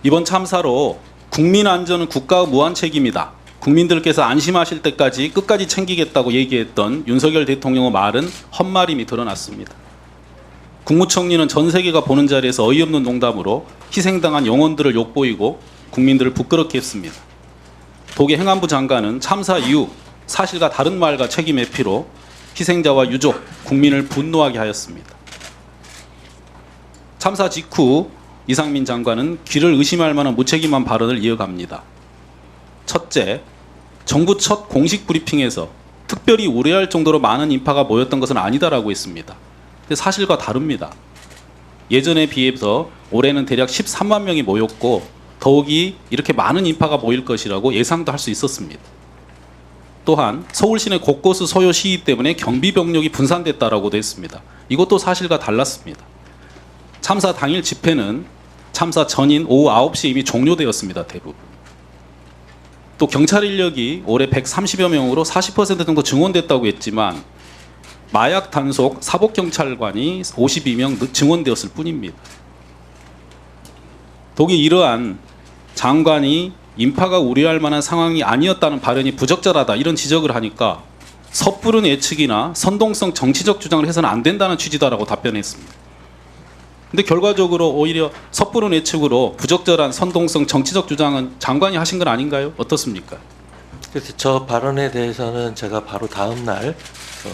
이번 참사로 국민 안전은 국가의 무한 책임이다. 국민들께서 안심하실 때까지 끝까지 챙기겠다고 얘기했던 윤석열 대통령의 말은 헛말임이 드러났습니다. 국무총리는 전 세계가 보는 자리에서 어이없는 농담으로 희생당한 영혼들을 욕보이고 국민들을 부끄럽게 했습니다. 독일 행안부 장관은 참사 이후 사실과 다른 말과 책임 회피로 희생자와 유족, 국민을 분노하게 하였습니다. 참사 직후 이상민 장관은 귀를 의심할 만한 무책임한 발언을 이어갑니다. 첫째, 정부 첫 공식 브리핑에서 특별히 우려할 정도로 많은 인파가 모였던 것은 아니다라고 했습니다. 근데 사실과 다릅니다. 예전에 비해서 올해는 대략 13만 명이 모였고 더욱이 이렇게 많은 인파가 모일 것이라고 예상도 할 수 있었습니다. 또한 서울 시내 곳곳의 소요 시위 때문에 경비 병력이 분산됐다라고도 했습니다. 이것도 사실과 달랐습니다. 참사 당일 집회는 참사 전인 오후 9시에 이미 종료되었습니다. 대부분. 또 경찰 인력이 올해 130여 명으로 40% 정도 증원됐다고 했지만 마약 단속 사복경찰관이 52명 증원되었을 뿐입니다. 독이 이러한 장관이 인파가 우려할 만한 상황이 아니었다는 발언이 부적절하다 이런 지적을 하니까 섣부른 예측이나 선동성 정치적 주장을 해서는 안 된다는 취지다라고 답변했습니다. 근데 결과적으로 오히려 섣부른 예측으로 부적절한 선동성 정치적 주장은 장관이 하신 건 아닌가요? 어떻습니까? 그래서 저 발언에 대해서는 제가 바로 다음 날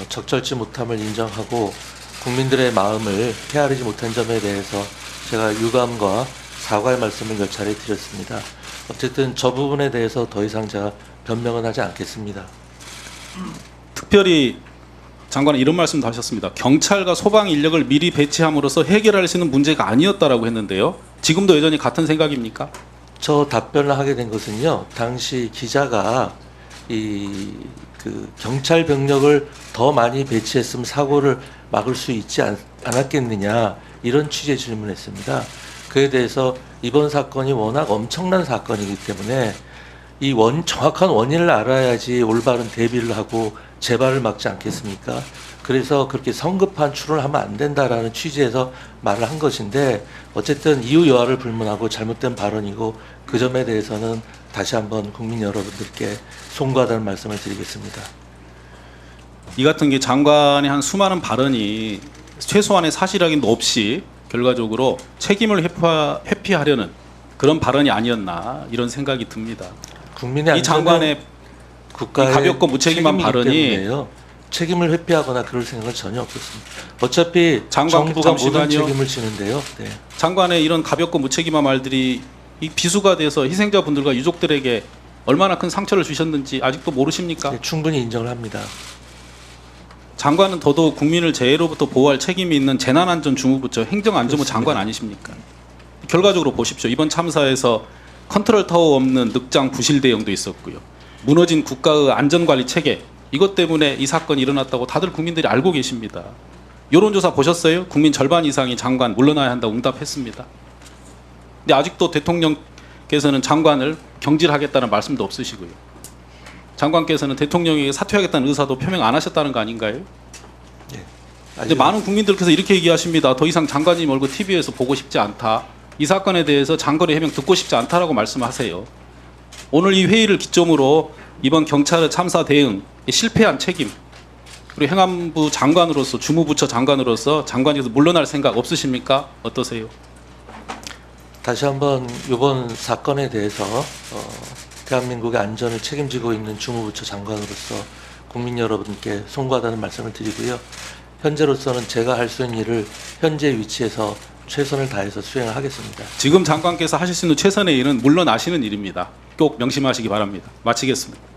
적절치 못함을 인정하고 국민들의 마음을 헤아리지 못한 점에 대해서 제가 유감과 사과의 말씀을 몇 차례 드렸습니다. 어쨌든 저 부분에 대해서 더 이상 제가 변명은 하지 않겠습니다. 특별히 장관은 이런 말씀도 하셨습니다. 경찰과 소방 인력을 미리 배치함으로써 해결할 수 있는 문제가 아니었다라고 했는데요. 지금도 여전히 같은 생각입니까? 저 답변을 하게 된 것은요. 당시 기자가 경찰 병력을 더 많이 배치했으면 사고를 막을 수 있지 않았겠느냐 이런 취지의 질문했습니다. 그에 대해서 이번 사건이 워낙 엄청난 사건이기 때문에 정확한 원인을 알아야지 올바른 대비를 하고 재발을 막지 않겠습니까? 그래서 그렇게 성급한 추론을 하면 안 된다라는 취지에서 말을 한 것인데 어쨌든 이유 여하를 불문하고 잘못된 발언이고 그 점에 대해서는 다시 한번 국민 여러분들께 송구하다는 말씀을 드리겠습니다. 이 같은 게 장관의 한 수많은 발언이 최소한의 사실 확인도 없이 결과적으로 책임을 회피하려는 그런 발언이 아니었나 이런 생각이 듭니다. 국민의 이 장관의 국가의 가볍고 무책임한 발언이 책임을 회피하거나 그럴 생각은 전혀 없었습니다. 어차피 정부가 모든 책임을 지는데요. 네. 장관의 이런 가볍고 무책임한 말들이 이 비수가 돼서 희생자분들과 유족들에게 얼마나 큰 상처를 주셨는지 아직도 모르십니까? 네, 충분히 인정을 합니다. 장관은 더더욱 국민을 재해로부터 보호할 책임이 있는 재난안전주무부처 행정안전부 장관 아니십니까? 결과적으로 보십시오. 이번 참사에서 컨트롤 타워 없는 늑장 부실 대응도 있었고요. 무너진 국가의 안전관리 체계 이것 때문에 이 사건이 일어났다고 다들 국민들이 알고 계십니다. 여론조사 보셨어요? 국민 절반 이상이 장관 물러나야 한다고 응답했습니다. 근데 아직도 대통령께서는 장관을 경질하겠다는 말씀도 없으시고요. 장관께서는 대통령에게 사퇴하겠다는 의사도 표명 안 하셨다는 거 아닌가요? 네. 근데 많은 국민들께서 이렇게 얘기하십니다. 더 이상 장관님 얼굴 TV에서 보고 싶지 않다. 이 사건에 대해서 장거리 해명 듣고 싶지 않다라고 말씀하세요. 오늘 이 회의를 기점으로 이번 경찰의 참사 대응 실패한 책임 그리고 행안부 장관으로서 주무부처 장관으로서 장관에서 물러날 생각 없으십니까? 어떠세요? 다시 한번 이번 사건에 대해서 대한민국의 안전을 책임지고 있는 주무부처 장관으로서 국민 여러분께 송구하다는 말씀을 드리고요. 현재로서는 제가 할 수 있는 일을 현재 위치에서 최선을 다해서 수행을 하겠습니다. 지금 장관께서 하실 수 있는 최선의 일은 물러나시는 일입니다. 꼭 명심하시기 바랍니다. 마치겠습니다.